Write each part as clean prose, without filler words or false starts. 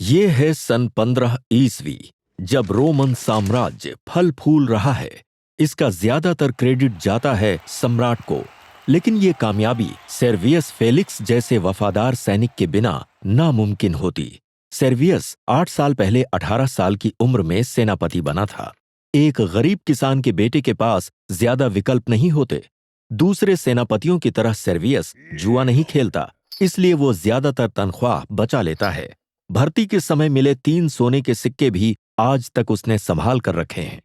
ये है सन 15 ईस्वी, जब रोमन साम्राज्य फल फूल रहा है। इसका ज्यादातर क्रेडिट जाता है सम्राट को, लेकिन ये कामयाबी सेर्वियस फेलिक्स जैसे वफादार सैनिक के बिना नामुमकिन होती। सेर्वियस 8 साल पहले 18 साल की उम्र में सेनापति बना था। एक गरीब किसान के बेटे के पास ज्यादा विकल्प नहीं होते। दूसरे सेनापतियों की तरह सेर्वियस जुआ नहीं खेलता, इसलिए वो ज्यादातर तनख्वाह बचा लेता है। भर्ती के समय मिले 3 सोने के सिक्के भी आज तक उसने संभाल कर रखे हैं।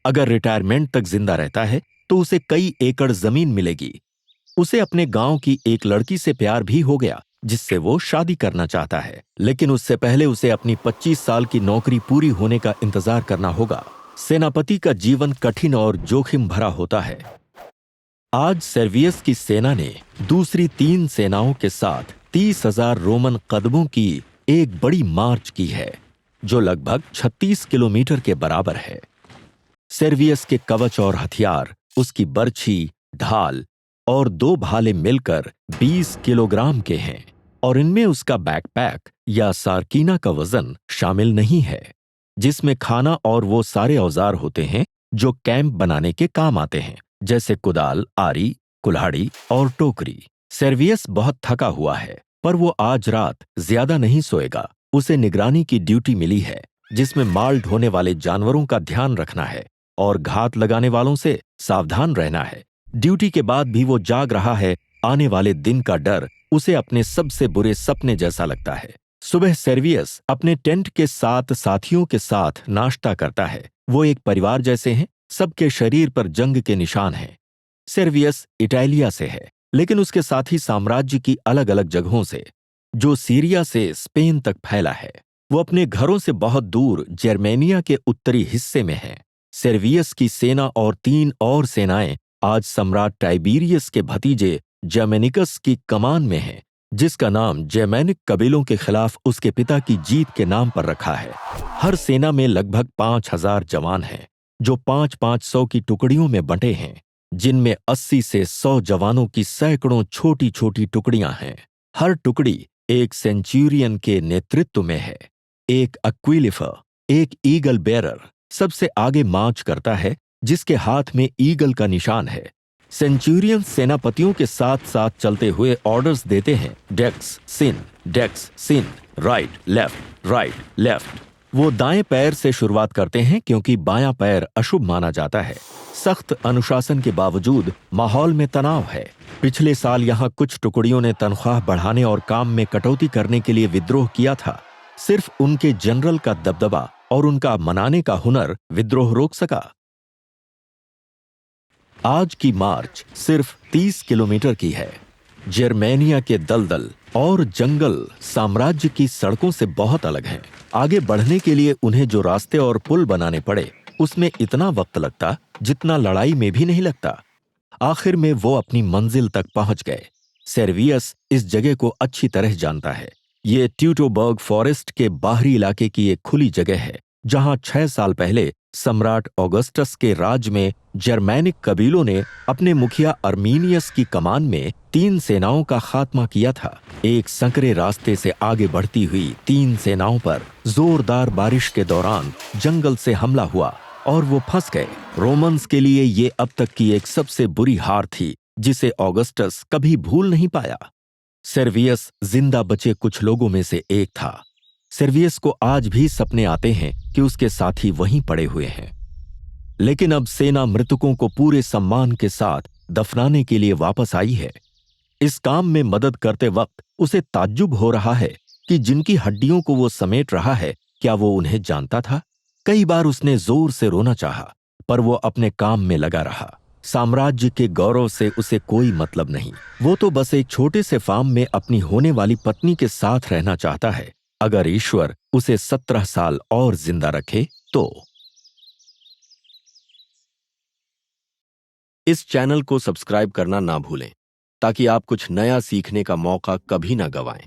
अगर रिटायरमेंट तक जिंदा रहता है तो उसे कई एकड़ जमीन मिलेगी। उसे अपने गांव की एक लड़की से प्यार भी हो गया, जिससे वो शादी करना चाहता है, लेकिन उससे पहले उसे अपनी 25 साल की नौकरी पूरी होने का इंतजार करना होगा। सेनापति का जीवन कठिन और जोखिम भरा होता है। आज सेर्वियस की सेना ने दूसरी 3 सेनाओं के साथ 30,000 रोमन कदमों की एक बड़ी मार्च की है, जो लगभग 36 किलोमीटर के बराबर है। सेर्वियस के कवच और हथियार, उसकी बर्छी, ढाल और 2 भाले मिलकर 20 किलोग्राम के हैं, और इनमें उसका बैकपैक या सार्कीना का वजन शामिल नहीं है, जिसमें खाना और वो सारे औजार होते हैं जो कैंप बनाने के काम आते हैं, जैसे कुदाल, आरी, कुल्हाड़ी और टोकरी। सेर्वियस बहुत थका हुआ है, पर वो आज रात ज्यादा नहीं सोएगा। उसे निगरानी की ड्यूटी मिली है, जिसमें माल ढोने वाले जानवरों का ध्यान रखना है और घात लगाने वालों से सावधान रहना है। ड्यूटी के बाद भी वो जाग रहा है। आने वाले दिन का डर उसे अपने सबसे बुरे सपने जैसा लगता है। सुबह सेर्वियस अपने टेंट के 7 साथियों के साथ नाश्ता करता है। वो एक परिवार जैसे हैं, सबके शरीर पर जंग के निशान हैं। सेर्वियस इटालिया से है, लेकिन उसके साथी साम्राज्य की अलग अलग जगहों से, जो सीरिया से स्पेन तक फैला है। वो अपने घरों से बहुत दूर जर्मेनिया के उत्तरी हिस्से में है। सेर्वियस की सेना और 3 और सेनाएं आज सम्राट टाइबीरियस के भतीजे जर्मेनिकस की कमान में हैं, जिसका नाम जर्मेनिक कबीलों के खिलाफ उसके पिता की जीत के नाम पर रखा है। हर सेना में लगभग 5,000 जवान हैं, जो 500-500 की टुकड़ियों में बंटे हैं, जिनमें 80 से 100 जवानों की सैकड़ों छोटी छोटी टुकड़ियां हैं। हर टुकड़ी एक सेंचुरियन के नेतृत्व में है। एक अक्विलिफर, एक ईगल बेरर सबसे आगे मार्च करता है, जिसके हाथ में ईगल का निशान है। सेंचुरियन सेनापतियों के साथ साथ चलते हुए ऑर्डर्स देते हैं, डेक्स सिन, राइट लेफ्ट। वो दाएं पैर से शुरुआत करते हैं, क्योंकि बायां पैर अशुभ माना जाता है। सख्त अनुशासन के बावजूद माहौल में तनाव है। पिछले साल यहाँ कुछ टुकड़ियों ने तनख्वाह बढ़ाने और काम में कटौती करने के लिए विद्रोह किया था। सिर्फ उनके जनरल का दबदबा और उनका मनाने का हुनर विद्रोह रोक सका। आज की मार्च सिर्फ 30 किलोमीटर की है। जर्मेनिया के दलदल और जंगल साम्राज्य की सड़कों से बहुत अलग हैं। आगे बढ़ने के लिए उन्हें जो रास्ते और पुल बनाने पड़े, उसमें इतना वक्त लगता जितना लड़ाई में भी नहीं लगता। आखिर में वो अपनी मंजिल तक पहुंच गए। सेर्वियस इस जगह को अच्छी तरह जानता है। ये ट्यूटोबर्ग फॉरेस्ट के बाहरी इलाके की एक खुली जगह है, जहां 6 साल पहले सम्राट ऑगस्टस के राज में जर्मैनिक कबीलों ने अपने मुखिया अर्मीनियस की कमान में 3 सेनाओं का खात्मा किया था। एक संकरे रास्ते से आगे बढ़ती हुई 3 सेनाओं पर जोरदार बारिश के दौरान जंगल से हमला हुआ और वो फंस गए। रोमन्स के लिए ये अब तक की एक सबसे बुरी हार थी, जिसे ऑगस्टस कभी भूल नहीं पाया। सेर्वियस जिंदा बचे कुछ लोगों में से एक था। सेर्वियस को आज भी सपने आते हैं कि उसके साथी वहीं पड़े हुए हैं, लेकिन अब सेना मृतकों को पूरे सम्मान के साथ दफनाने के लिए वापस आई है। इस काम में मदद करते वक्त उसे ताज्जुब हो रहा है कि जिनकी हड्डियों को वो समेट रहा है, क्या वो उन्हें जानता था? कई बार उसने जोर से रोना चाहा, पर वो अपने काम में लगा रहा। साम्राज्य के गौरव से उसे कोई मतलब नहीं। वो तो बस एक छोटे से फार्म में अपनी होने वाली पत्नी के साथ रहना चाहता है, अगर ईश्वर उसे 17 साल और जिंदा रखे तो। इस चैनल को सब्सक्राइब करना ना भूलें, ताकि आप कुछ नया सीखने का मौका कभी ना गंवाएं।